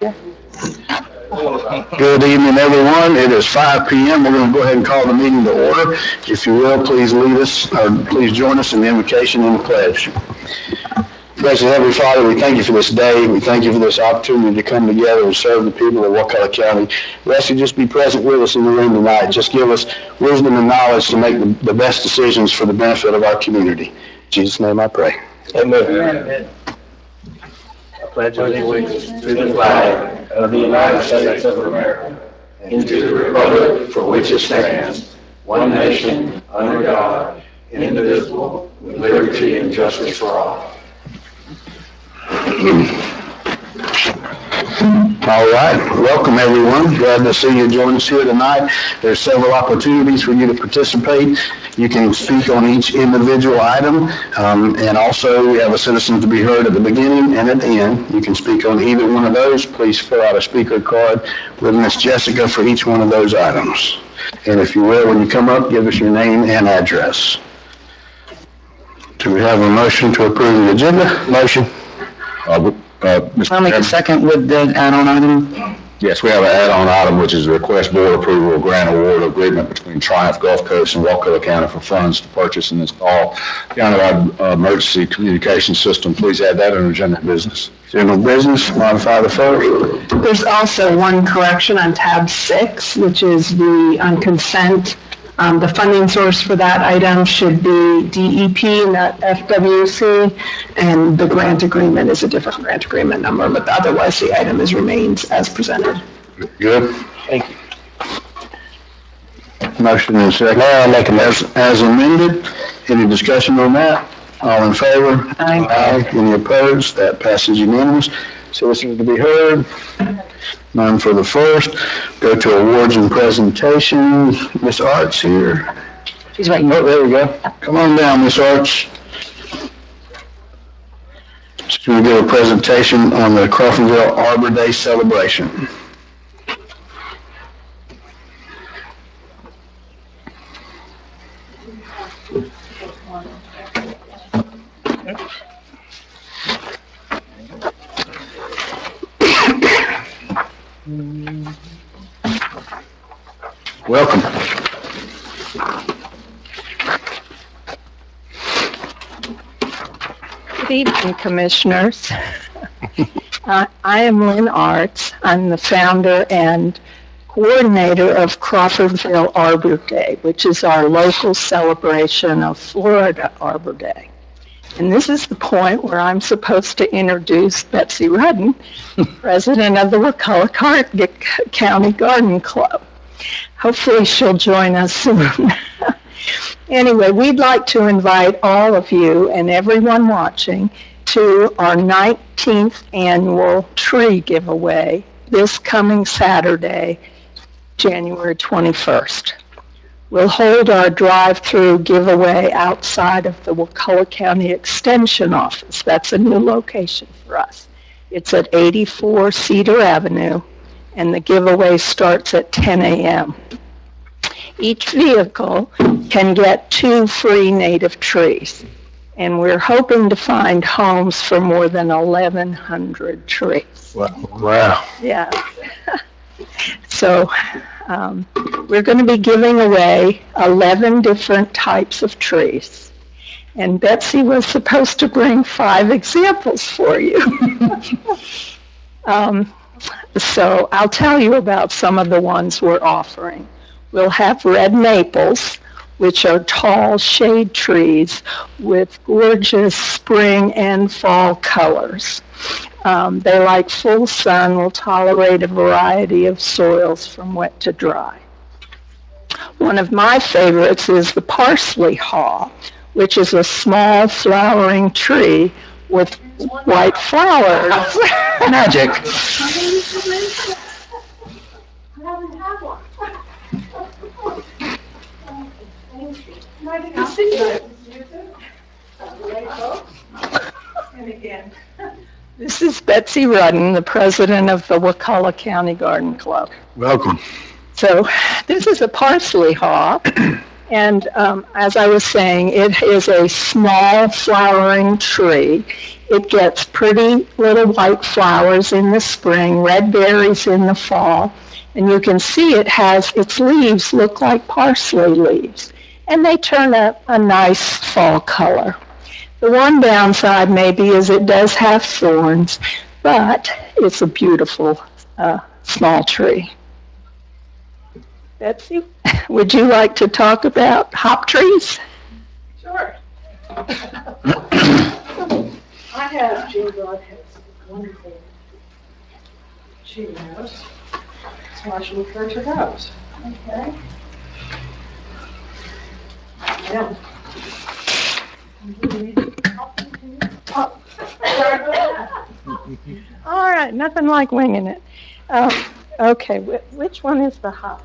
Good evening, everyone. It is 5 p.m. We're going to go ahead and call the meeting to order. If you will, please lead us, or please join us in the invocation and the pledge. Gracious Heavenly Father, we thank you for this day. We thank you for this opportunity to come together and serve the people of Wakulla County. We ask you to just be present with us in the room tonight. Just give us wisdom and knowledge to make the best decisions for the benefit of our community. In Jesus' name I pray. Amen. Amen. I pledge allegiance to the flag of the United States of America and to the republic for which it stands, one nation, under God, indivisible, with liberty and justice for all. All right. Welcome, everyone. Glad to see you join us here tonight. There's several opportunities for you to participate. You can speak on each individual item, and also we have a citizen to be heard at the beginning and at the end. You can speak on either one of those. Please fill out a speaker card with Miss Jessica for each one of those items. And if you will, when you come up, give us your name and address. Do we have a motion to approve the agenda? Motion. I'll make a second with the add-on item. Yes, we have an add-on item, which is a request board approval of grant award agreement between Triumph Gulf Coast and Wakulla County for funds to purchase and install countywide emergency communication system. Please add that in agenda business. General business, modify the first. There's also one correction on tab 6, which is on consent. The funding source for that item should be DEP, not FWC, and the grant agreement is a different grant agreement number, but otherwise the item remains as presented. Good. Thank you. Motion and second. I'll make a motion. As amended. Any discussion on that? All in favor? Aye. Any opposed? That passes unanimous. Citizens to be heard. None for the first. Go to awards and presentations. Miss Arts here. She's right. Oh, there we go. Come on down, Miss Arts. She's going to give a presentation on the Crawfordville Arbor Day celebration. Welcome. Good evening, Commissioners. I am Lynn Arts. I'm the founder and coordinator of Crawfordville Arbor Day, which is our local celebration of Florida Arbor Day. And this is the point where I'm supposed to introduce Betsy Rudden, president of the Wakulla County Garden Club. Hopefully she'll join us soon. Anyway, we'd like to invite all of you and everyone watching to our 19th annual tree giveaway this coming Saturday, January 21st. We'll hold our drive-through giveaway outside of the Wakulla County Extension Office. That's a new location for us. It's at 84 Cedar Avenue, and the giveaway starts at 10 a.m. Each vehicle can get 2 free native trees, and we're hoping to find homes for more than 1,100 trees. Wow. Yeah. So we're going to be giving away 11 different types of trees. And Betsy was supposed to bring 5 examples for you. So I'll tell you about some of the ones we're offering. We'll have red maples, which are tall shade trees with gorgeous spring and fall colors. They like full sun, will tolerate a variety of soils from wet to dry. One of my favorites is the parsley haw, which is a small flowering tree with white flowers. Magic. This is Betsy Rudden, the president of the Wakulla County Garden Club. Welcome. So this is a parsley haw, And as I was saying, it is a small flowering tree. It gets pretty little white flowers in the spring, red berries in the fall, and you can see it has, its leaves look like parsley leaves, and they turn a nice fall color. The one downside maybe is it does have thorns, but it's a beautiful small tree. Betsy, would you like to talk about hop trees? Sure. I have, Jim God has wonderful Cheerios, so I should refer to those. Okay. Yeah. Oh, sorry about that. All right, nothing like winging it. Okay, which one is the hop tree?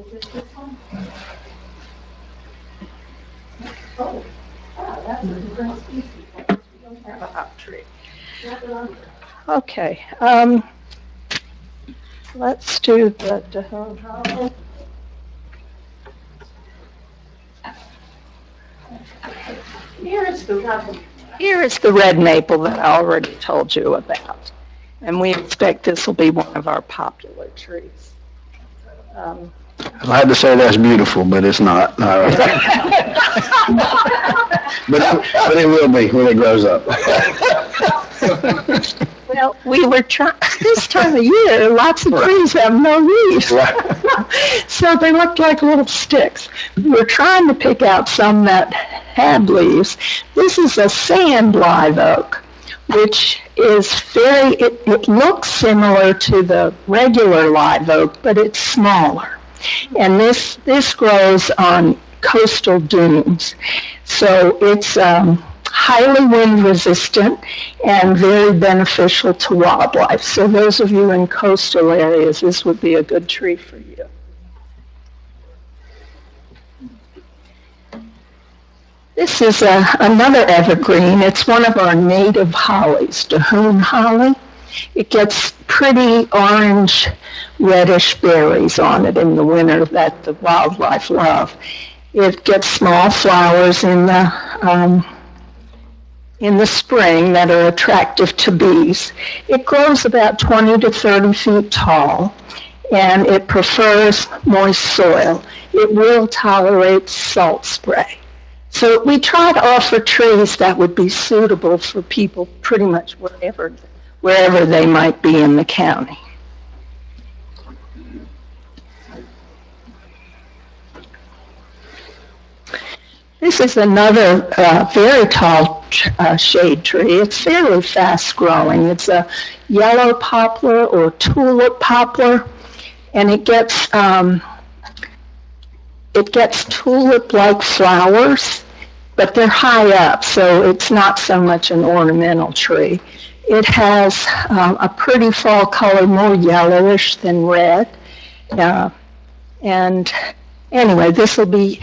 Is it this one? Oh, that's a different species. We don't have a hop tree. Okay, let's do the Dahone Hollow. Here is the red maple that I already told you about. And we expect this will be one of our popular trees. I had to say that's beautiful, but it's not. But it will be when it grows up. Well, we were trying, this time of year, lots of trees have no leaves. So they looked like little sticks. We were trying to pick out some that had leaves. This is a sand live oak, which is it looks similar to the regular live oak, but it's smaller. And this grows on coastal dunes. So it's highly wind resistant and very beneficial to wildlife. So those of you in coastal areas, this would be a good tree for you. This is another evergreen. It's one of our native hollies, Dahone holly. It gets pretty orange, reddish berries on it in the winter that the wildlife love. It gets small flowers in the spring that are attractive to bees. It grows about 20 to 30 feet tall, and it prefers moist soil. It will tolerate salt spray. So we try to offer trees that would be suitable for people pretty much wherever they might be in the county. This is another very tall shade tree. It's fairly fast growing. It's a yellow poplar or tulip poplar, and it gets tulip-like flowers, but they're high up, so it's not so much an ornamental tree. It has a pretty fall color, more yellowish than red. And anyway, this will be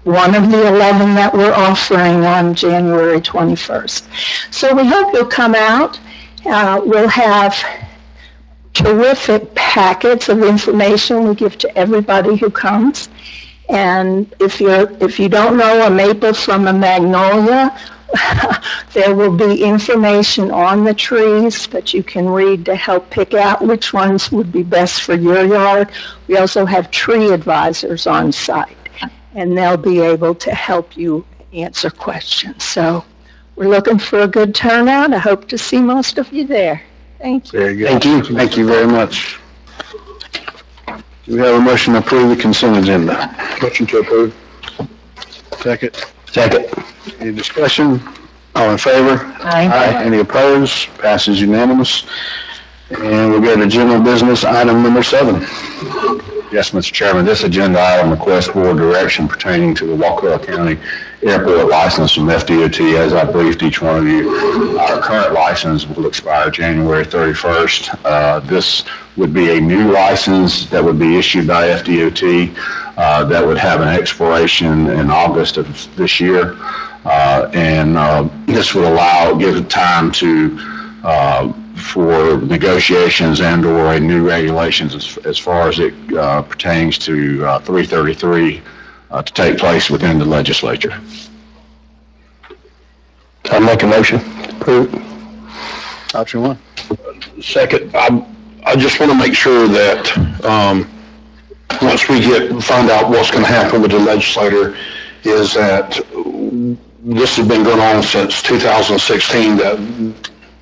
one of the 11 that we're offering on January 21st. So we hope you'll come out. We'll have terrific packets of information we give to everybody who comes. And if you don't know a maple from a magnolia, there will be information on the trees that you can read to help pick out which ones would be best for your yard. We also have tree advisors on site, and they'll be able to help you answer questions. So we're looking for a good turnout. I hope to see most of you there. Thank you. Very good. Thank you. Thank you very much. Do we have a motion to approve the consent agenda? Motion to approve. Second. Second. Any discussion? All in favor? Aye. Any opposed? Passes unanimous. And we'll go to general business, item number 7. Yes, Mr. Chairman, this agenda item requests board direction pertaining to the Wakulla County Airport license from FDOT. As I briefed each one of you, our current license will expire January 31st. This would be a new license that would be issued by FDOT that would have an expiration in August of this year. This would give time for negotiations and/or new regulations as far as it pertains to 333 to take place within the legislature. I'll make a motion. Approve. Option one. Second, I just want to make sure that, once we find out what's going to happen with the legislator, is that this has been going on since 2016, that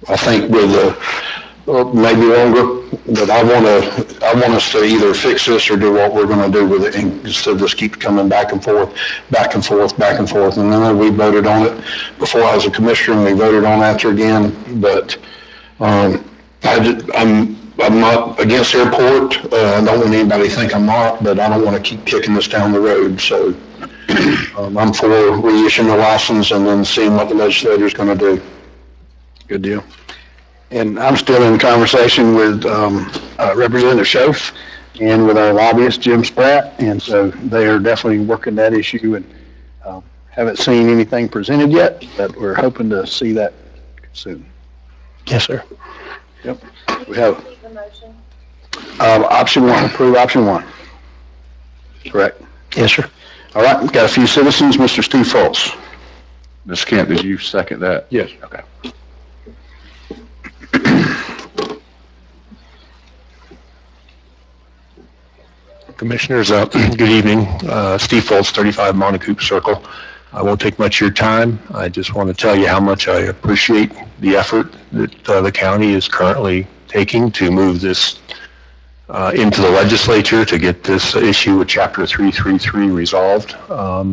I think with or maybe longer, but I want us to either fix this or do what we're going to do with it instead of just keep coming back and forth, back and forth, back and forth. And then we voted on it before I was a commissioner, and we voted on after again. But I'm not against airport. I don't want anybody to think I'm not, but I don't want to keep kicking this down the road. So I'm for reissuing the license and then seeing what the legislature is going to do. Good deal. And I'm still in conversation with Representative Schoaf and with our lobbyist, Jim Spratt, and so they are definitely working that issue, and haven't seen anything presented yet, but we're hoping to see that soon. Yes, sir. Yep. We have option one, approve option one. Correct. Yes, sir. All right, we've got a few citizens. Mr. Steve Fultz. Ms. Kent, did you second that? Yes. Okay. Commissioners, good evening. Steve Fultz, 35 Montecoupe Circle. I won't take much of your time. I just want to tell you how much I appreciate the effort that the county is currently taking to move this into the legislature to get this issue with Chapter 333 resolved. I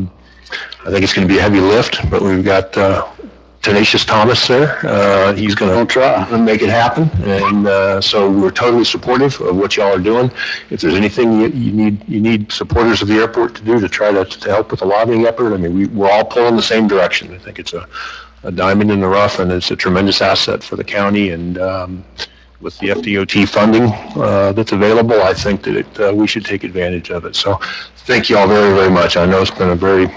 think it's going to be a heavy lift, but we've got Tenacious Thomas there. He's going to try and make it happen, and so we're totally supportive of what y'all are doing. If there's anything you need supporters of the airport to do to try to help with the lobbying effort, I mean, we're all pulling the same direction. I think it's a diamond in the rough, and it's a tremendous asset for the county. And with the FDOT funding that's available, I think that we should take advantage of it. So thank you all very, very much. I know it's been a very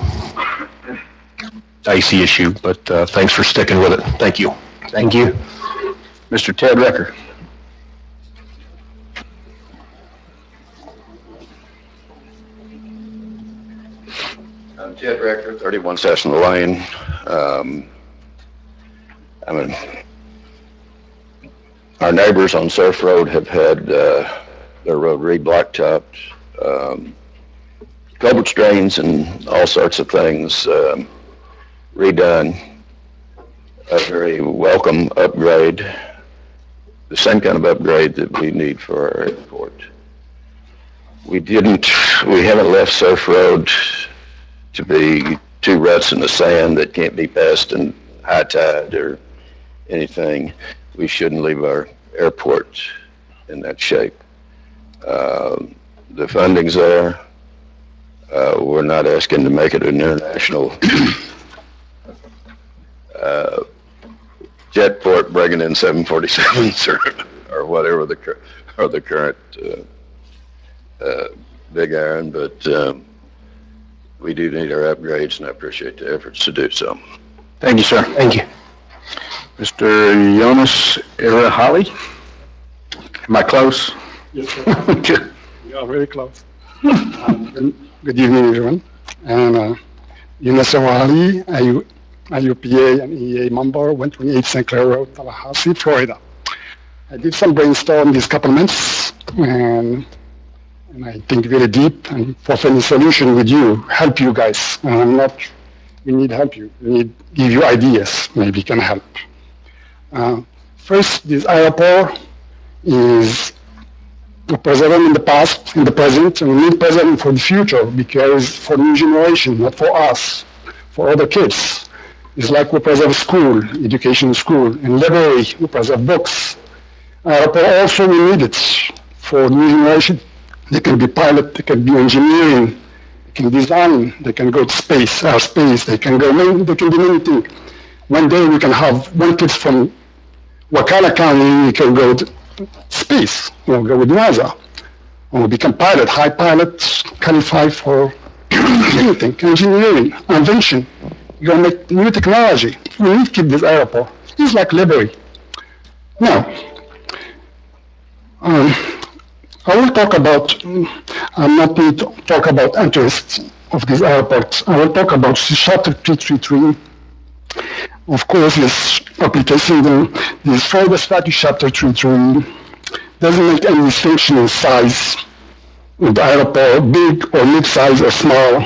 dicey issue, but thanks for sticking with it. Thank you. Thank you. Mr. Ted Recker. I'm Ted Rector, 31 Cessna Lane. Our neighbors on Surf Road have had their road re-blacktopped, culvert drains and all sorts of things redone. A very welcome upgrade, the same kind of upgrade that we need for our airport. We haven't left Surf Road to be two ruts in the sand that can't be passed in high tide or anything. We shouldn't leave our airport in that shape. The funding's there. We're not asking to make it an international jetport bringing in 747s or whatever the current big iron, but we do need our upgrades, and I appreciate the efforts to do so. Thank you, sir. Thank you. Mr. Jonas Irahali? Am I close? Yes, sir. You are very close. Good evening, everyone. And Jonas Irahali, IUPA and EA member, 128 St. Clair Road, Tallahassee, Florida. I did some brainstorm these couple months, and I think very deep, and for finding solution with you, help you guys. We need help you. We need give you ideas, maybe can help. First, this airport is a president in the past, in the present, and we need president for the future, because for the new generation, not for us, for other kids. It's like we preserve school, education school, and library, we preserve books. Airport also we need it for new generation. They can be pilot, they can be engineering, they can design, they can go to space, airspace, they can do anything. One day we can have one kid from Wakulla County, we can go to space, go with NASA, or become pilot, high pilots, qualify for anything, engineering, invention. You're going to make new technology. We need to keep this airport. It's like library. Now, I will talk about, I'm not going to talk about interests of this airport. I will talk about Chapter 333. Of course, this application, this further statute, Chapter 333, doesn't make any distinction in size with the airport, big or mid-size or small,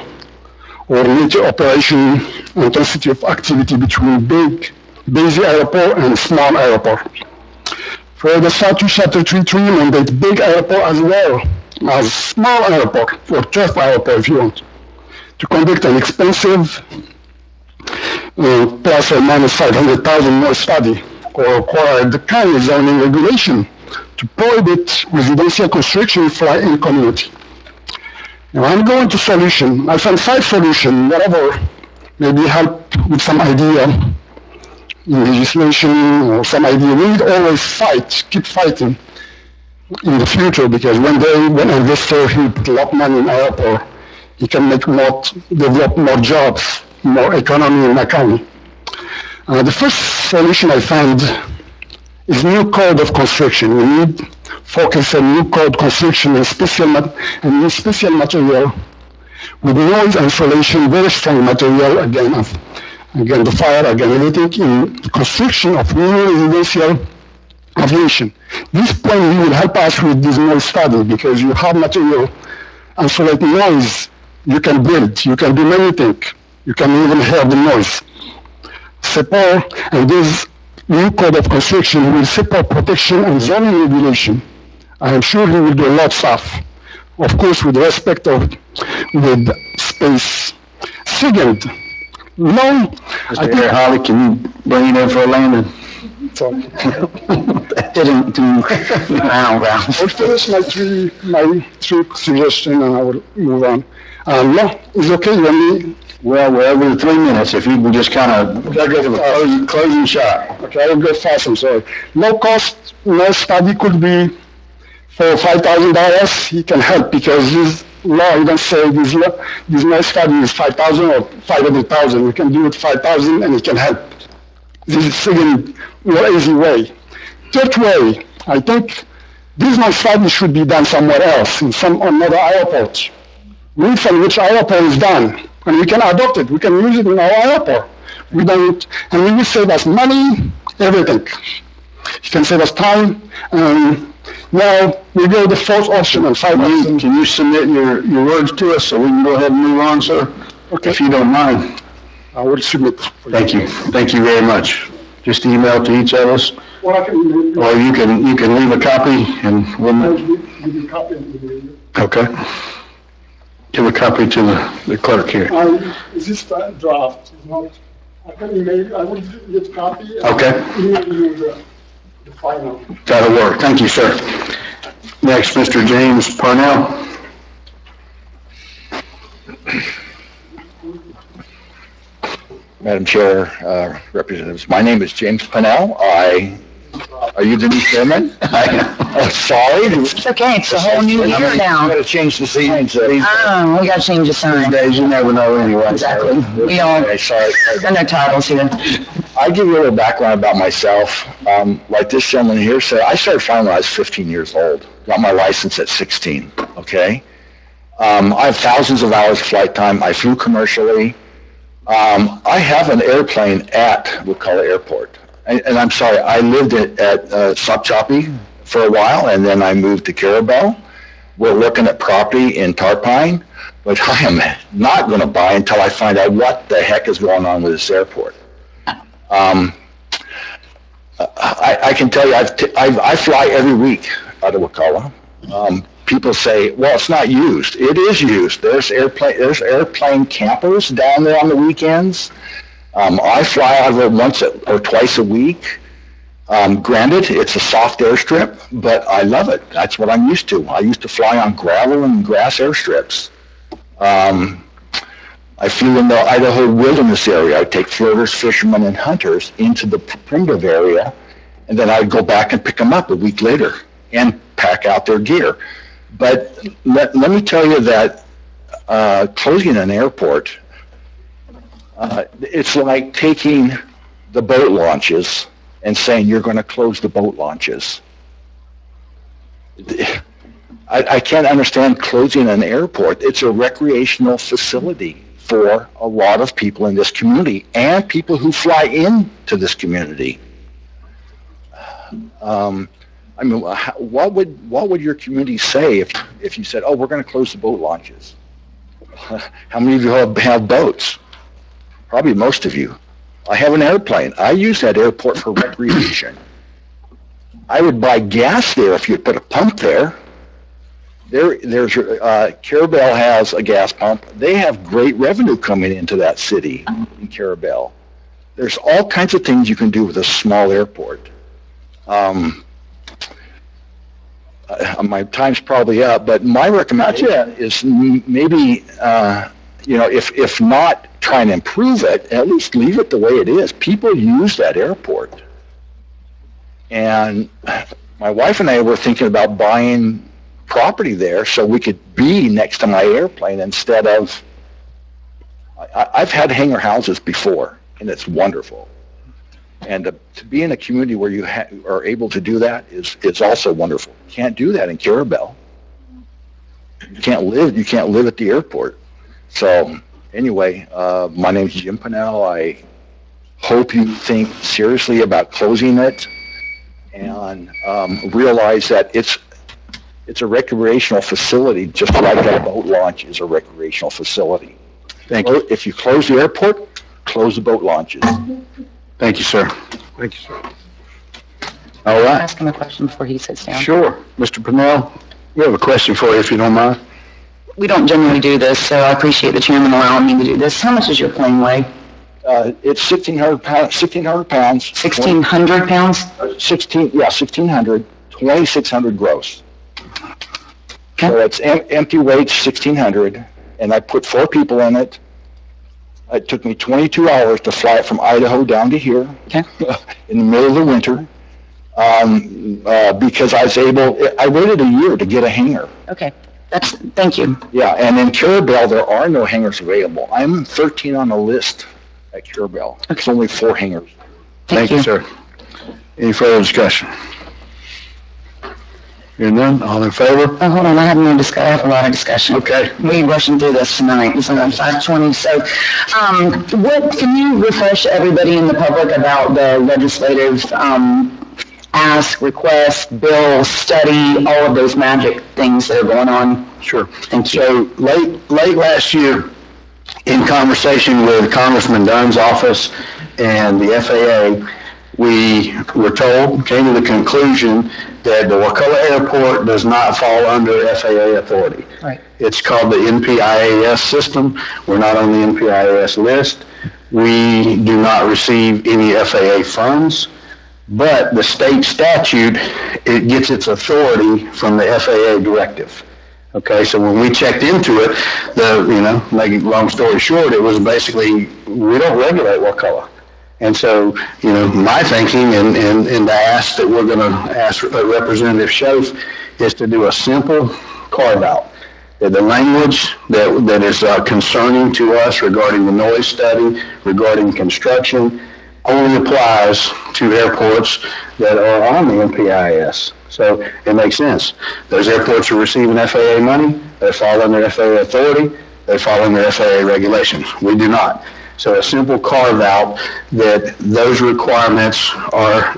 or nature operation intensity of activity between big, busy airport and small airport. For the statute, Chapter 3.3 mandates big airport as well as small airport, or turf airport if you want, to conduct an expensive plus or minus 500,000 more study, or require the county zoning regulation to prohibit residential construction for in community. Now I'm going to solution. I found 5 solutions, whatever, maybe help with some idea in legislation or some idea. We need always fight, keep fighting in the future, because one day when an investor he put a lot of money in airport, he can make more, develop more jobs, more economy in the county. The first solution I found is new code of construction. We need focus on new code construction and special material with noise insulation, very strong material again the fire, again everything in construction of new residential aviation. This point will help us with this noise study, because you have material insulating noise. You can build, you can do many things. You can even hear the noise. Support, and this new code of construction will support protection and zoning regulation. I am sure he will do a lot of stuff, of course, with respect with space. Second, no, Mr. Harry Holly, can you bring it in for a landing? Didn't do round. I'll finish my three suggestions and I will move on. No, it's okay, you want me? Well, we're over the 3 minutes. If you can just kind of give a closing shot. Okay, I will go fast, I'm sorry. No cost, no study could be for $5,000. He can help, because this law, you don't say this no study is 5,000 or 500,000. You can do it 5,000 and it can help. This is second, more easy way. Third way, I think this no study should be done somewhere else, in some another airport. We from which airport is done, and we can adopt it. We can use it in our airport. We don't, and we will save us money, everything. It can save us time. Now we go to the fourth option and 5 options. Can you submit your words to us so we can go ahead and move on, sir? Okay. If you don't mind. I will submit. Thank you. Thank you very much. Just email to each of us, Or I can or you can leave a copy and we'll, give you a copy and email you. okay. Give a copy to the clerk here. This draft is not, I can email, I will get a copy. Okay. Email you the final. That'll work. Thank you, sir. Next, Mr. James Parnell. Madam Chair, Representatives, my name is James Pennell. Are you the new chairman? Oh, sorry. It's okay, it's a whole new year now. Got to change the signs. We gotta change the sign. Days, you never know anyway. Exactly. We all, Okay, sorry. send their titles here. I'll give you a little background about myself. Like this gentleman here said, I started flying when I was 15 years old. Got my license at 16, okay? I have thousands of hours of flight time. I flew commercially. I have an airplane at Wakulla Airport. And I'm sorry, I lived at Sopchoppy for a while, and then I moved to Carabel. We're looking at property in Tarpine, but I am not going to buy until I find out what the heck is going on with this airport. I can tell you, I fly every week out of Wakulla. People say, well, it's not used. It is used. There's airplane campers down there on the weekends. I fly out of it once or twice a week. Granted, it's a soft airstrip, but I love it. That's what I'm used to. I used to fly on gravel and grass airstrips. I flew in the Idaho wilderness area. I'd take floaters, fishermen, and hunters into the primitive area, and then I'd go back and pick them up a week later and pack out their gear. But let me tell you that closing an airport, it's like taking the boat launches and saying you're going to close the boat launches. I can't understand closing an airport. It's a recreational facility for a lot of people in this community and people who fly into this community. I mean, what would your community say if you said, "Oh, we're going to close the boat launches"? How many of you have boats? Probably most of you. I have an airplane. I use that airport for recreation. I would buy gas there if you put a pump there. There's Carabel has a gas pump. They have great revenue coming into that city in Carabel. There's all kinds of things you can do with a small airport. My time's probably up, but my recommendation is maybe, if not try and improve it, at least leave it the way it is. People use that airport. And my wife and I were thinking about buying property there so we could be next to my airplane instead of, I've had hangar houses before, and it's wonderful. And to be in a community where you are able to do that is also wonderful. You can't do that in Carabel. You can't live at the airport. So anyway, my name is Jim Pinnell. I hope you think seriously about closing it and realize that it's a recreational facility, just like a boat launch is a recreational facility. Thank you. If you close the airport, close the boat launches. Thank you, sir. Thank you, sir. All right. Ask him a question before he sits down. Sure. Mr. Pennell, we have a question for you if you don't mind. We don't generally do this, so I appreciate the chairman allowing me to do this. How much does your plane weigh? It's 1,600 pounds. 1,600 pounds. 1,600 pounds? 1,600, 2,600 gross. Okay. So it's empty weight, 1,600, and I put 4 people in it. It took me 22 hours to fly it from Idaho down to here Okay. in the middle of the winter because I waited a year to get a hangar. Okay. Thank you. Yeah, and in Carabel, there are no hangars available. I'm 13 on the list at Carabel. It's only 4 hangars. Thank you, sir. Any further discussion? Hearing none, all in favor? Oh, hold on, I have a lot of discussion. Okay. We're rushing through this tonight. It's on 5:20. So, can you refresh everybody in the public about the legislative, ask, request, bill, study, all of those magic things that are going on? Sure. Thank you. So late last year, in conversation with Congressman Dunn's office and the FAA, we came to the conclusion that the Wakulla Airport does not fall under FAA authority. Right. It's called the NPIAS system. We're not on the NPIAS list. We do not receive any FAA funds, but the state statute, it gets its authority from the FAA directive. Okay, so when we checked into it, making long story short, it was basically, we don't regulate Wakulla. And so, my thinking and the ask that we're going to ask Representative Schoaf is to do a simple carve-out. That the language that is concerning to us regarding the noise study, regarding construction, only applies to airports that are on the NPIS. So it makes sense. Those airports are receiving FAA money. They fall under FAA authority. They fall under FAA regulations. We do not. So a simple carve-out that those requirements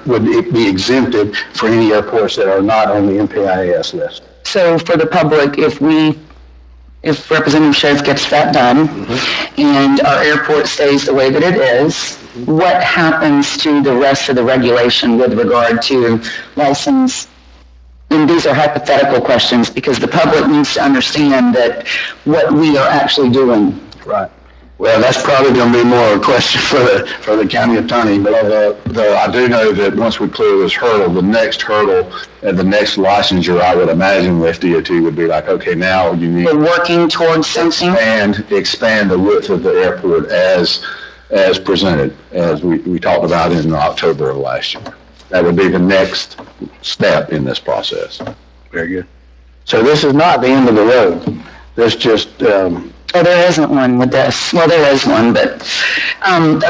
would be exempted for any airports that are not on the NPIAS list. So for the public, if Representative Schoaf gets that done and our airport stays the way that it is, what happens to the rest of the regulation with regard to license? And these are hypothetical questions because the public needs to understand that what we are actually doing. Right. Well, that's probably going to be more a question for the county attorney, but I do know that once we clear this hurdle, the next hurdle and the next licensure, I would imagine with DOT would be like, okay, now you need We're working towards something. to expand the width of the airport as presented, as we talked about in October of last year. That would be the next step in this process. very good. So this is not the end of the road. This just, Oh, there isn't one with this. Well, there is one, but,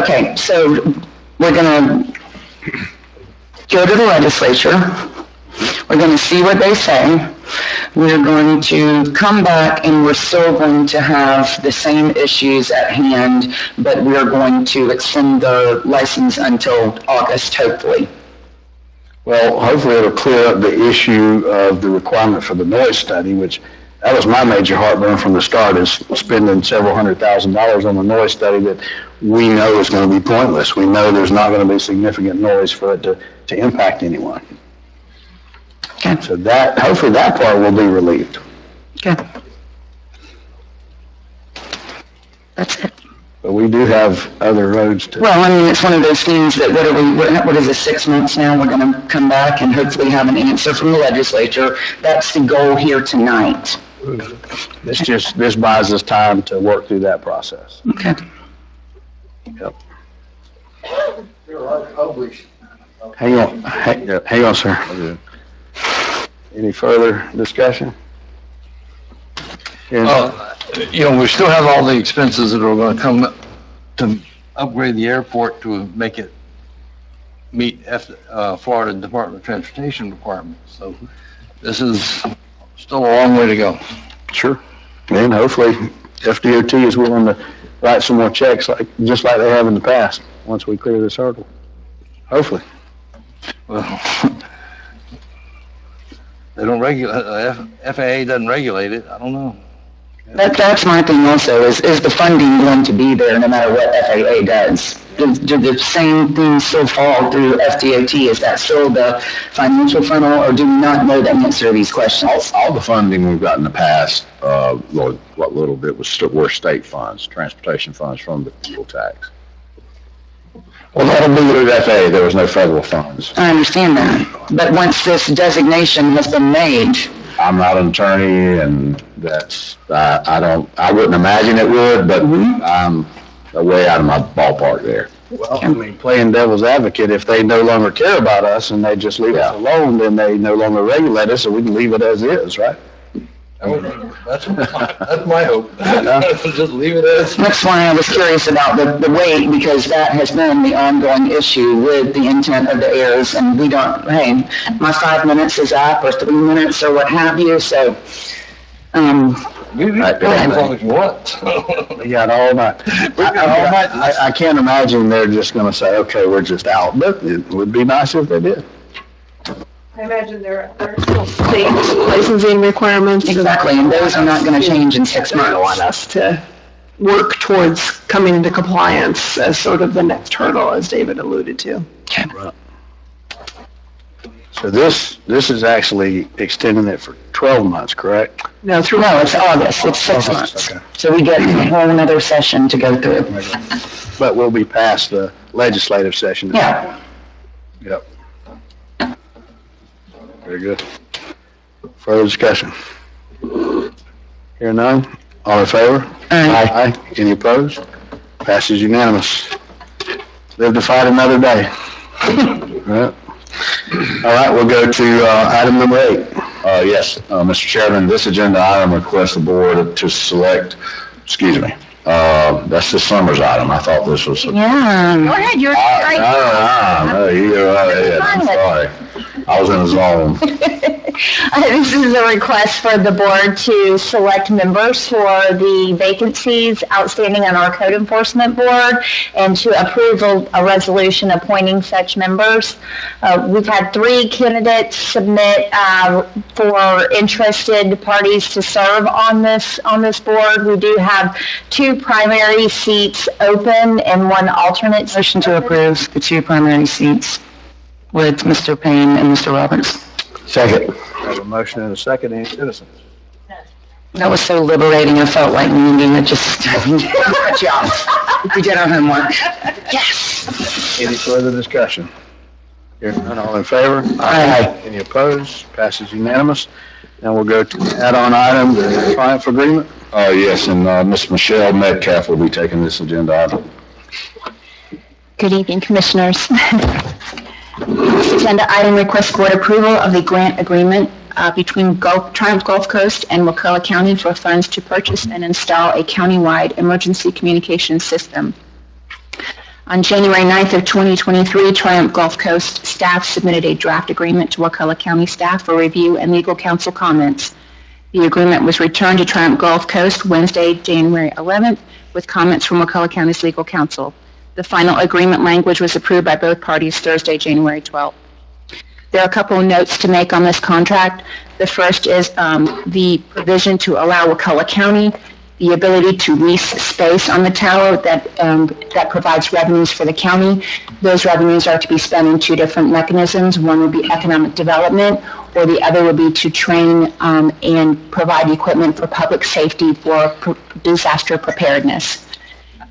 okay, so we're going to go to the legislature. We're going to see what they say. we're going to come back and we're still going to have the same issues at hand, but we're going to extend the license until August, hopefully. Well, hopefully it'll clear up the issue of the requirement for the noise study, which that was my major heartburn from the start, is spending several $100,000 on a noise study that we know is going to be pointless. We know there's not going to be significant noise for it to impact anyone. Okay. So that, hopefully that part will be relieved. Okay. That's it. But we do have other roads to. Well, I mean, it's one of those things that what is it, 6 months now? We're going to come back and hopefully have an answer from the legislature. That's the goal here tonight. This buys us time to work through that process. Okay. Yep. Hang on, sir. Any further discussion? We still have all the expenses that are going to come to upgrade the airport to make it meet Florida Department of Transportation requirements. So this is still a long way to go. Sure. And hopefully FDOT is willing to write some more checks just like they have in the past, once we clear this hurdle. Hopefully. Well, they don't regulate, FAA doesn't regulate it. I don't know. That's my thing also, is the funding going to be there no matter what FAA does? Do the same things still fall through FDOT? Is that still the financial funnel, or do we not know the answer to these questions? All the funding we've got in the past, what little bit were state funds, transportation funds from the fuel tax. Well, that'll be through the FAA. There was no federal funds. I understand that, but once this designation has been made, I'm not an attorney, and that's, I wouldn't imagine it would, but I'm way out of my ballpark there. Well, I mean, playing devil's advocate, if they no longer care about us and they just leave us alone, then they no longer regulate us, so we can leave it as is, right? That's my hope. Just leave it as. that's why I was curious about the wait, because that has been the ongoing issue with the intent of the heirs, and we don't, hey, my 5 minutes is up, or 3 minutes, or what have you, so, We can go as long as you want. We got all night. I can't imagine they're just gonna say, okay, we're just out, but it would be nice if they did. I imagine there are still state licensing requirements. exactly, and those are not gonna change in 6 They don't want months. us to work towards coming into compliance as sort of the next hurdle, as David alluded to. So this is actually extending it for 12 months, correct? No, through No, it's August, it's 6 months, Okay. so we get a whole another session to go through. But we'll be past the legislative session. Yeah. Yep. Very good. Further discussion? Hear none? All in favor? Aye. Aye. Any opposed? Passes unanimous. Live to fight another day. Right. All right, we'll go to item number 8. Yes, Mr. Chairman, this agenda item requests the board to select, that's the Summers item. I thought this was. Yeah. Go ahead, you're No, you go right ahead. I'm sorry. I was in the zone. This is a request for the board to select members for the vacancies outstanding on our code enforcement board and to approve a resolution appointing such members. We've had 3 candidates submit for interested parties to serve on this board. We do have 2 primary seats open and 1 alternate. Motion to approve the 2 primary seats with Mr. Payne and Mr. Roberts. Second. Have a motion and a second. Any citizens? That was so liberating. I felt like needing to just cut you off. We did our homework. Yes. Any further discussion? Hearing none, all in favor? Aye. Any opposed? Passes unanimous. Now we'll go to the add-on item, the Triumph Agreement. Yes, and Ms. Michelle Metcalf will be taking this agenda item. Good evening, Commissioners. This agenda item requests board approval of the grant agreement between Triumph Gulf Coast and Wakulla County for funds to purchase and install a countywide emergency communications system. On January 9th of 2023, Triumph Gulf Coast staff submitted a draft agreement to Wakulla County staff for review and legal counsel comments. The agreement was returned to Triumph Gulf Coast Wednesday, January 11th, with comments from Wakulla County's legal counsel. The final agreement language was approved by both parties Thursday, January 12th. There are a couple of notes to make on this contract. The first is the provision to allow Wakulla County the ability to lease space on the tower that provides revenues for the county. Those revenues are to be spent in two different mechanisms. One would be economic development, or the other would be to train and provide equipment for public safety for disaster preparedness.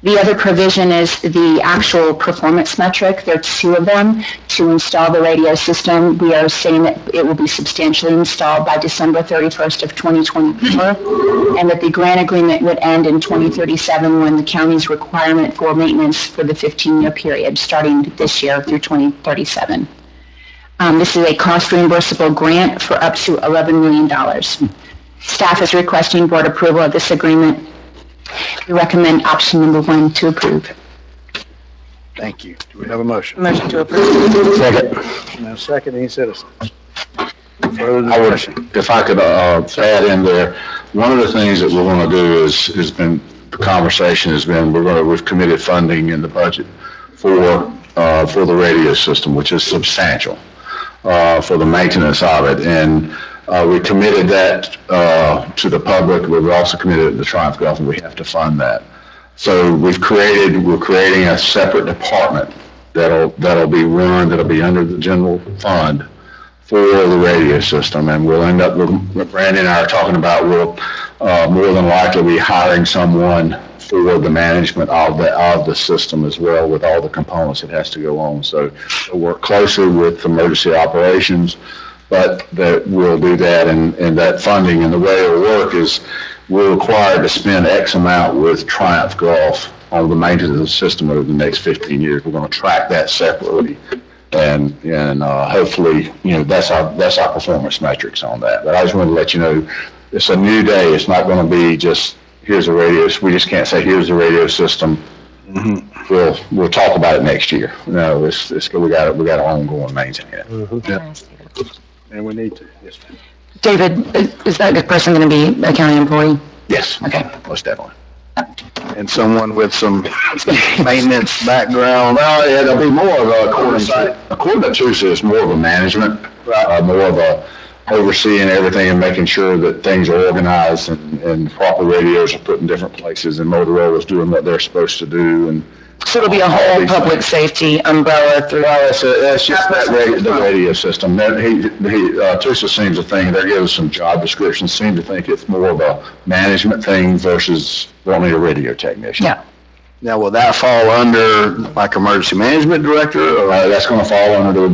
The other provision is the actual performance metric. There are two of them. To install the radio system, we are saying that it will be substantially installed by December 31st of 2024, and that the grant agreement would end in 2037 when the county's requirement for maintenance for the 15-year period, starting this year through 2037. This is a cost reimbursable grant for up to $11 million. Staff is requesting board approval of this agreement. We recommend option number 1 to approve. Thank you. Do we have a motion? Motion to approve. Second. Motion and a second. Any citizens? Further I would, discussion? if I could add in there, one of the things that we're going to do has been, the conversation has been, we've committed funding in the budget for the radio system, which is substantial, for the maintenance of it. And we committed that to the public. We've also committed it to Triumph Gulf, and we have to fund that. So we're creating a separate department that'll be run, that'll be under the general fund for the radio system, and we'll end up, Brandy and I are talking about, we'll more than likely be hiring someone for the management of the system as well, with all the components that has to go on. So we'll work closely with emergency operations, but that we'll do that, and that funding, and the way it'll work is we're required to spend X amount with Triumph Gulf on the maintenance of the system over the next 15 years. We're going to track that separately, and hopefully, that's our performance metrics on that. But I just wanted to let you know, it's a new day. It's not going to be just, here's a radio. We just can't say, here's the radio system. Mm-hmm. We'll talk about it next year. No, we got to ongoing maintain it. Mm-hmm. Yep. And we need to. Yes, ma'am. David, is that person going to be a county employee? Yes. Okay. Most definitely. And someone with some maintenance background. Well, yeah, there'll be more of according to it's more of a management, more of a overseeing everything and making sure that things are organized and proper radios are put in different places and Motorola's doing what they're supposed to do. And so it'll be a whole public safety umbrella through. Well, it's just the radio system. Tusa seems to think, they're giving some job descriptions, seem to think it's more of a management thing versus only a radio technician. Yeah. Now, will that fall under like emergency management director? Or that's going to fall under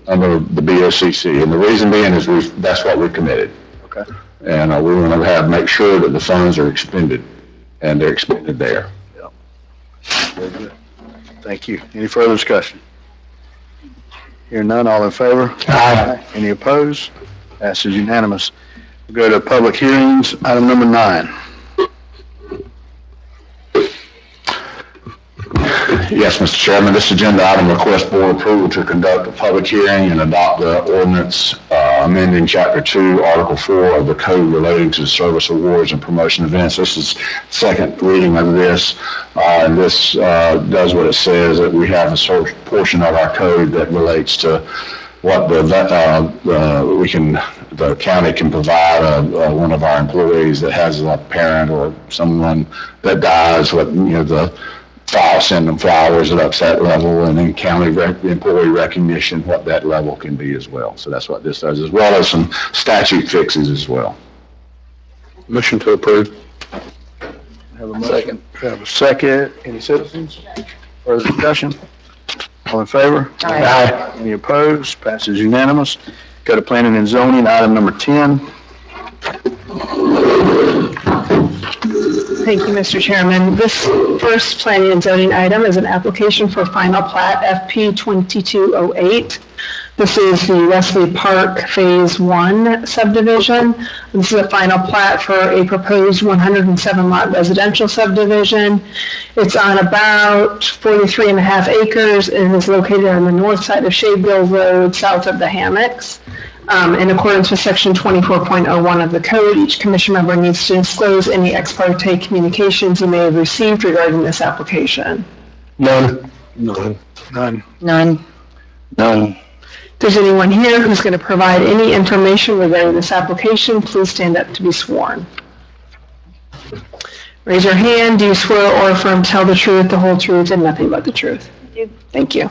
under the BOCC, and the reason being is that's what we committed. Okay. And we want to make sure that the funds are expended, and they're expended there. Very good. Thank you. Any further discussion? Hearing none, all in favor? Aye. Any opposed? Passes unanimous. We'll go to public hearings, item number 9. Yes, Mr. Chairman, this agenda item requests board approval to conduct a public hearing and adopt the ordinance amending Chapter 2, Article 4 of the Code relating to service awards and promotion events. This is second reading of this, and this does what it says, that we have a certain portion of our code that relates to what the county can provide one of our employees that has a parent or someone that dies, the file, send them flowers at that level, and then county employee recognition, what that level can be as well. So that's what this does, as well as some statute fixes as well. Motion to approve. Have a motion. Have a second. Any citizens? Further discussion? All in favor? Aye. Any opposed? Passes unanimous. Go to planning and zoning, item number 10. Thank you, Mr. Chairman. This first planning and zoning item is an application for final plat FP 2208. This is the Wesley Park Phase 1 subdivision. This is a final plat for a proposed 107-lot residential subdivision. It's on about 43.5 acres and is located on the north side of Shadebill Road, south of the Hammocks. In accordance with section 24.01 of the code, each commission member needs to disclose any ex parte communications you may have received regarding this application. None. None. None. None. None. If there's anyone here who's going to provide any information regarding this application, please stand up to be sworn. Raise your hand. Do you swear or affirm to tell the truth, the whole truth, and nothing but the truth? Thank you.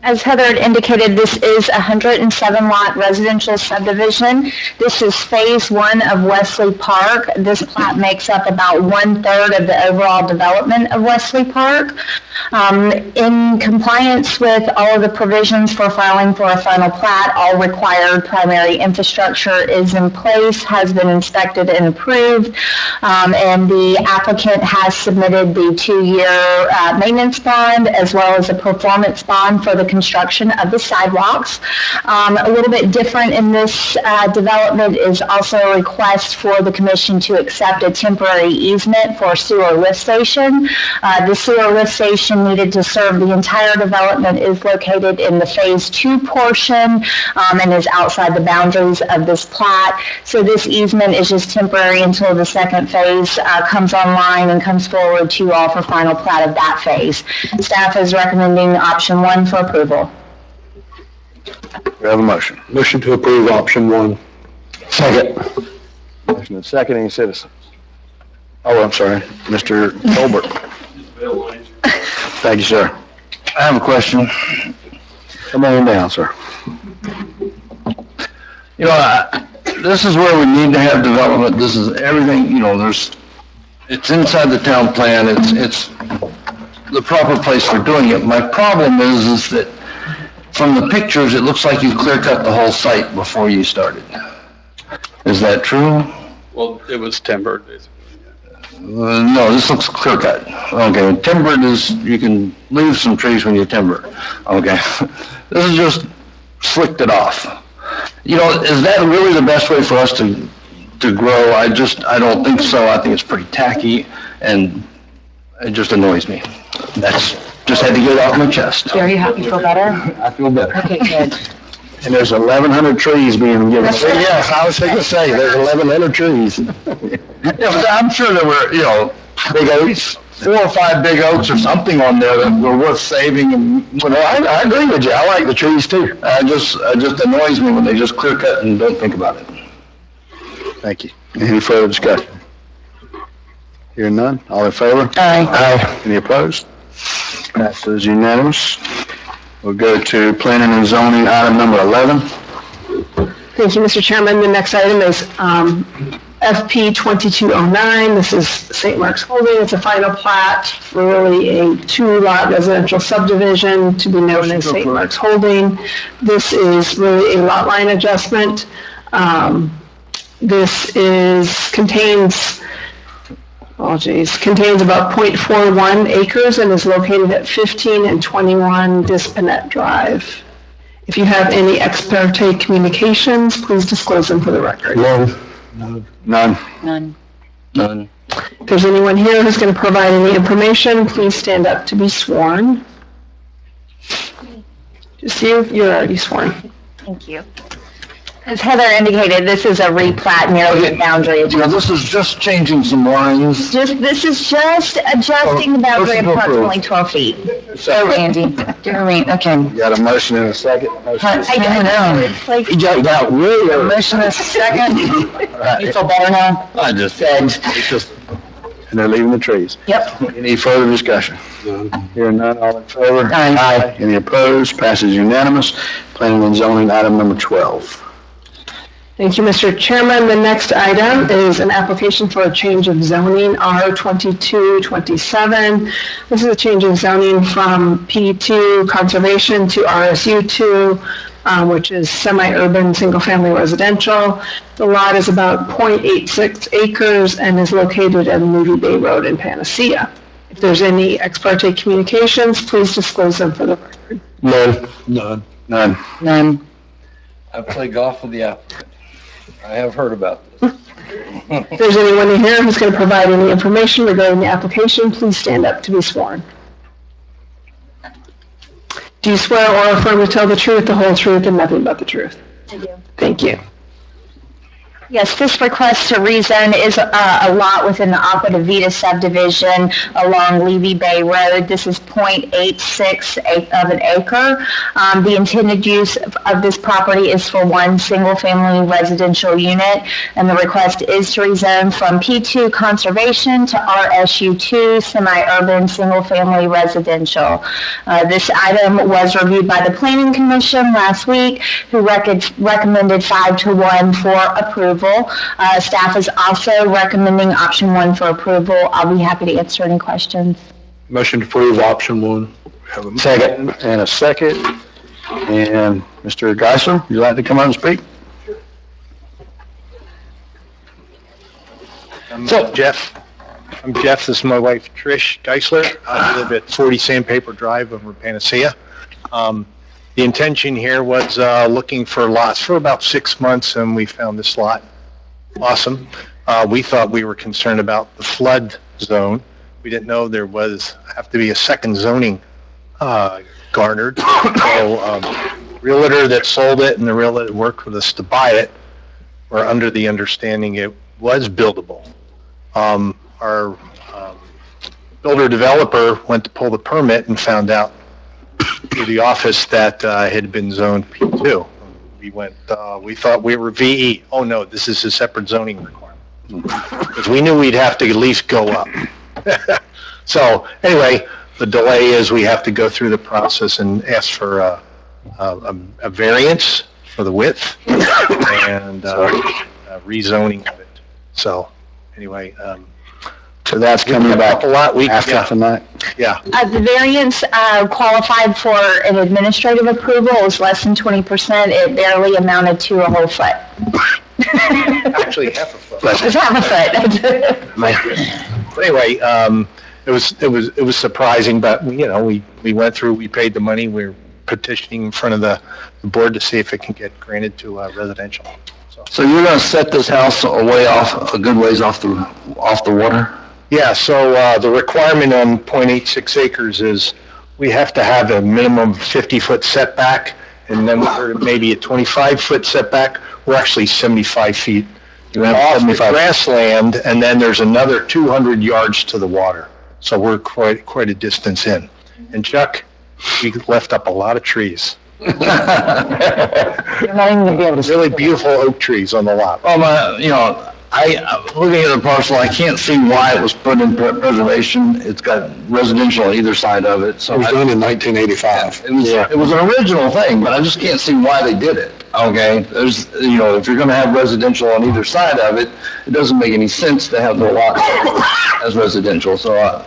As Heather had indicated, this is a 107-lot residential subdivision. This is Phase 1 of Wesley Park. This plat makes up about 1/3 of the overall development of Wesley Park. In compliance with all of the provisions for filing for a final plat, all required primary infrastructure is in place, has been inspected and approved, and the applicant has submitted the 2-year maintenance bond as well as a performance bond for the construction of the sidewalks. A little bit different in this development is also a request for the commission to accept a temporary easement for sewer lift station. The sewer lift station needed to serve the entire development is located in the Phase 2 portion and is outside the boundaries of this plat. So this easement is just temporary until the second phase comes online and comes forward to you all for final plat of that phase. Staff is recommending option 1 for approval. We have a motion. Motion to approve option 1. Second. Motion and second. Any citizens? Oh, I'm sorry. Mr. Colbert. Thank you, sir. I have a question. Come on down, sir. You know, this is where we need to have development. This is everything, you know, it's inside the town plan. It's the proper place for doing it. My problem is that from the pictures, it looks like you clear cut the whole site before you started. Is that true? Well, it was timbered, basically. No, this looks clear cut. Okay, timbered is, you can leave some trees when you timber. Okay. This is just slicked it off. You know, is that really the best way for us to grow? I don't think so. I think it's pretty tacky and it just annoys me. Just had to get it off my chest. Are you happy? Feel better? I feel better. Okay, good. And there's 1,100 trees being given. Yes, I was going to say, there's 1,100 trees. Yeah, but I'm sure there were, you know, big oaks, 4 or 5 big oaks or something on there that were worth saving. And Well, I agree with you. I like the trees too. it just annoys me when they just clear cut and don't think about it. Thank you. Any further discussion? Hearing none, all in favor? Aye. Any opposed? Passes unanimous. We'll go to planning and zoning, item number 11. Thank you, Mr. Chairman. The next item is FP 2209. This is St. Mark's Holding. It's a final plat for really a 2-lot residential subdivision to be known as St. Mark's Holding. This is really a lot line adjustment. This contains about 0.41 acres and is located at 15 and 21 Dispinet Drive. If you have any ex parte communications, please disclose them for the record. None. None. None. If there's anyone here who's going to provide any information, please stand up to be sworn. Just you're already sworn. Thank you. As Heather indicated, this is a replat nearly the boundary. Yeah, this is just changing some lines. This is just adjusting the boundary approximately 12 feet. So, Randy, dear me, okay. You got a motion and a second? Motion and a second. I know. Like, You jumped out really early. Motion is second. You feel better now? I just, It's just, and they're leaving the trees. Yep. Any further discussion? Hearing none, all in favor? Aye. Any opposed? Passes unanimous. Planning and zoning, item number 12. Thank you, Mr. Chairman. The next item is an application for a change of zoning, R2227. This is a change of zoning from P2 conservation to RSU2, which is semi-urban, single-family residential. The lot is about 0.86 acres and is located at Moody Bay Road in Panacea. If there's any ex parte communications, please disclose them for the record. None. None. I play golf with the applicant. I have heard about this. If there's anyone in here who's going to provide any information regarding the application, please stand up to be sworn. If Do you swear or affirm to tell the truth, the whole truth, and nothing but the truth? I do. Thank you. Yes, this request to rezone is a lot within the Aqua de Vida subdivision along Levy Bay Road. This is .86 of an acre. The intended use of this property is for one single-family residential unit, and the request is to rezone from P2 conservation to RSU2 semi-urban single-family residential. This item was reviewed by the Planning Commission last week, who recommended 5-1 for approval. Staff is also recommending option 1 for approval. I'll be happy to answer any questions. Motion to approve option 1. Have a second. And a second. And Mr. Geisler, would you like to come out and speak? I'm Jeff. This is my wife, Trish Geisler. I live at 40 Sandpaper Drive over Panacea. The intention here was looking for lots for about 6 months, and we found this lot awesome. We thought we were concerned about the flood zone. We didn't know there was have to be a second zoning garnered. So realtor that sold it and the realtor that worked with us to buy it were under the understanding it was buildable. Our builder developer went to pull the permit and found out through the office that had been zoned P2. We thought we were VE. Oh no, this is a separate zoning requirement. Because we knew we'd have to at least go up. So anyway, the delay is we have to go through the process and ask for a variance for the width and rezoning of it. So anyway, So that's coming back a lot. after tonight? Yeah. The variance qualified for an administrative approval was less than 20%. It barely amounted to a whole foot. Actually, half a foot. It's half a foot. But anyway, it was surprising, but we went through, we paid the money, we're petitioning in front of the board to see if it can get granted to residential. So you're gonna set this house a good ways off the water? Yeah, so the requirement on .86 acres is we have to have a minimum 50-foot setback, and then we're maybe a 25-foot setback. We're actually 75 feet off the grassland, and then there's another 200 yards to the water. So we're quite a distance in. And Chuck, we left up a lot of trees. You're not even gonna be able to. Really beautiful oak trees on the lot. Looking at the parcel, I can't see why it was put in preservation. It's got residential on either side of it, so. It was done in 1985. It was an original thing, but I just can't see why they did it, okay? There's, if you're gonna have residential on either side of it, it doesn't make any sense to have the lot as residential, so I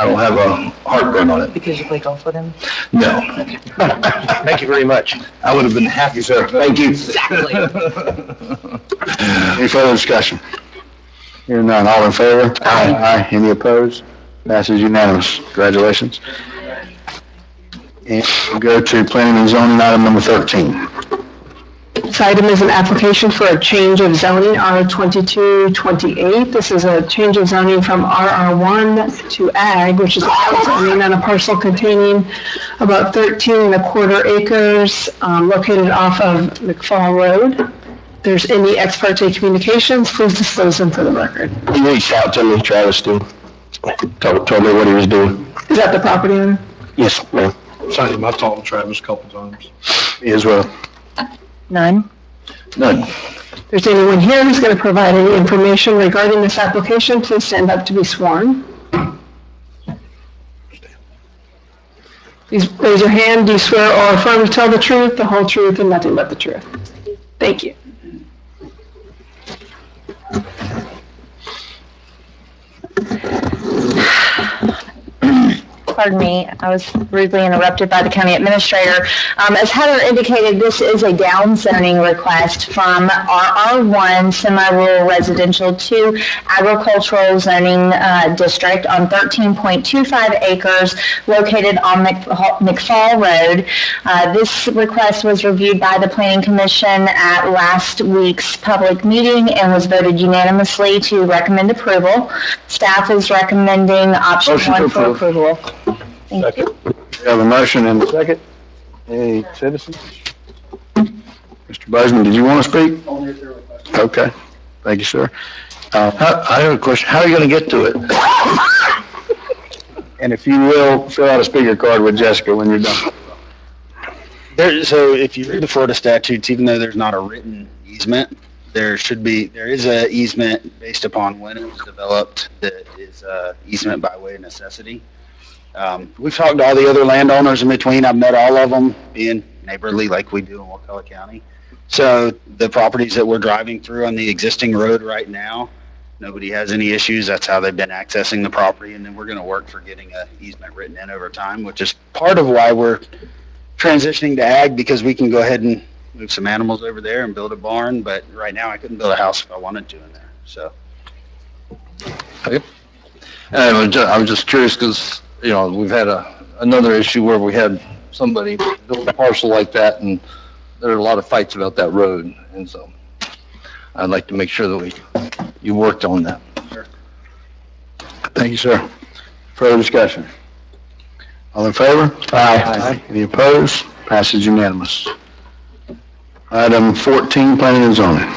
don't have a heartburn on it. Because you play golf with him? No. Thank you very much. I would have been happy, sir. Thank you. Any further discussion? Hearing none, all in favor? Aye. Any opposed? Passes unanimous. Congratulations. And we'll go to planning and zoning item number 13. This item is an application for a change of zoning, R2228. This is a change of zoning from RR1 to Ag, which is a zoning on a parcel containing about 13.25 acres located off of McFall Road. If there's any ex parte communications, please disclose them for the record. He reached out to me, Travis did. Told me what he was doing. Is that the property owner? Yes, ma'am. I've talked to Travis a couple times. Me as well. None? None. If there's anyone here who's going to provide any information regarding this application, please stand up to be sworn. Please raise your hand. Do you swear or affirm to tell the truth, the whole truth, and nothing but the truth? Thank you. Pardon me, I was rudely interrupted by the county administrator. As Heather indicated, this is a down zoning request from RR1 semi-rural residential to agricultural zoning district on 13.25 acres located on McFall Road. This request was reviewed by the Planning Commission at last week's public meeting and was voted unanimously to recommend approval. Staff is recommending option 1 for approval. Thank you. We have a motion and a second. Any citizens? Mr. Bushman, did you want to speak? Okay, thank you, sir. I have a question. How are you going to get to it? And if you will, fill out a speaker card with Jessica when you're done. So if you read the Florida statutes, even though there's not a written easement, there is a easement based upon when it was developed that is easement by way of necessity. We've talked to all the other landowners in between. I've met all of them, being neighborly like we do in Wakulla County. So the properties that we're driving through on the existing road right now, nobody has any issues. That's how they've been accessing the property. And then we're going to work for getting an easement written in over time, which is part of why we're transitioning to ag, because we can go ahead and move some animals over there and build a barn. But right now I couldn't build a house if I wanted to in there. So. Okay. And I was just curious because, we've had another issue where we had somebody build a parcel like that, and there are a lot of fights about that road. And so I'd like to make sure that you worked on that. Sure. Thank you, sir. Further discussion? All in favor? Aye. Any opposed? Passes unanimous. Item 14, planning and zoning.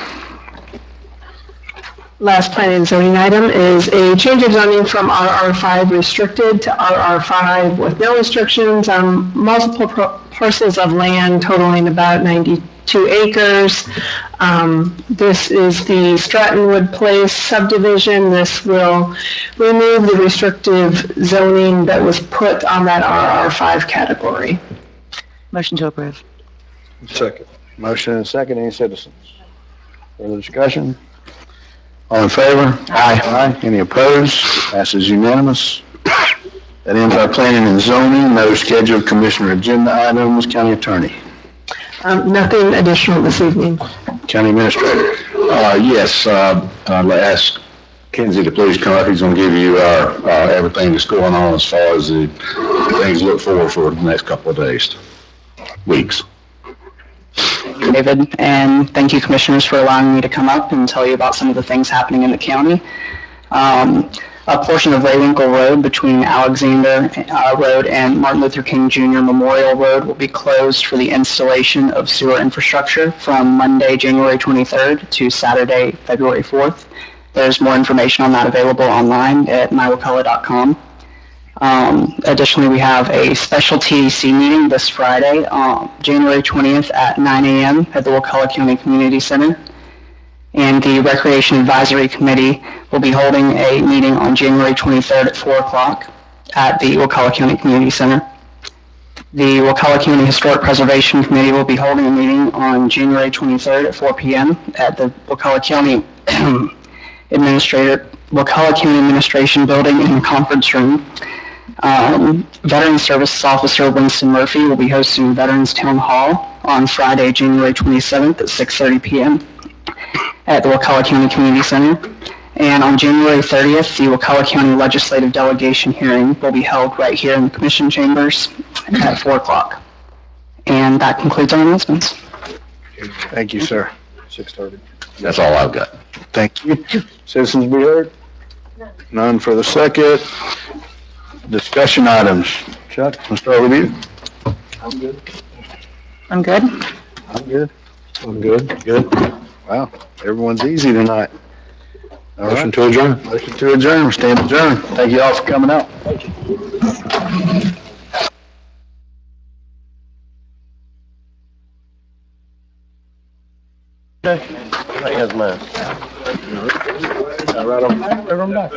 Last planning and zoning item is a change of zoning from RR5 restricted to RR5 with no restrictions on multiple parcels of land totaling about 92 acres. This is the Strattonwood Place subdivision. This will remove the restrictive zoning that was put on that RR5 category. Motion to approve. Second. Motion and second. Any citizens? Further discussion? All in favor? Aye. Any opposed? Passes unanimous. That ends our planning and zoning. No scheduled commissioner agenda items. County attorney. Nothing additional this evening. County administrator. Yes, I'd like to ask Kenzie to please come up. He's going to give you everything that's going on as far as the things to look forward for the next couple of days, weeks. David, and thank you, commissioners, for allowing me to come up and tell you about some of the things happening in the county. A portion of Raywinkle Road between Alexander Road and Martin Luther King Jr. Memorial Road will be closed for the installation of sewer infrastructure from Monday, January 23rd to Saturday, February 4th. There's more information on that available online at mywakulla.com. Additionally, we have a special TAC meeting this Friday, January 20th at 9 a.m. at the Wakulla County Community Center. And the Recreation Advisory Committee will be holding a meeting on January 23rd at 4 o'clock at the Wakulla County Community Center. The Wakulla County Historic Preservation Committee will be holding a meeting on January 23rd at 4 p.m. at the Wakulla County Wakulla County Administration Building in the conference room. Veteran Services Officer Winston Murphy will be hosting Veterans Town Hall on Friday, January 27th at 6:30 p.m. at the Wakulla County Community Center. And on January 30th, the Wakulla County Legislative Delegation hearing will be held right here in the Commission Chambers at 4 o'clock. And that concludes our announcements. Thank you, sir. 6:30. That's all I've got. Thank you. Citizens be heard? None for the second. Discussion items. Chuck, we'll start with you. I'm good. I'm good. I'm good. Good. Wow, everyone's easy tonight. All Motion right. to adjourn. Motion to adjourn. Stand adjourned. Thank you all for coming out. Thank you. I has mine. Right on back.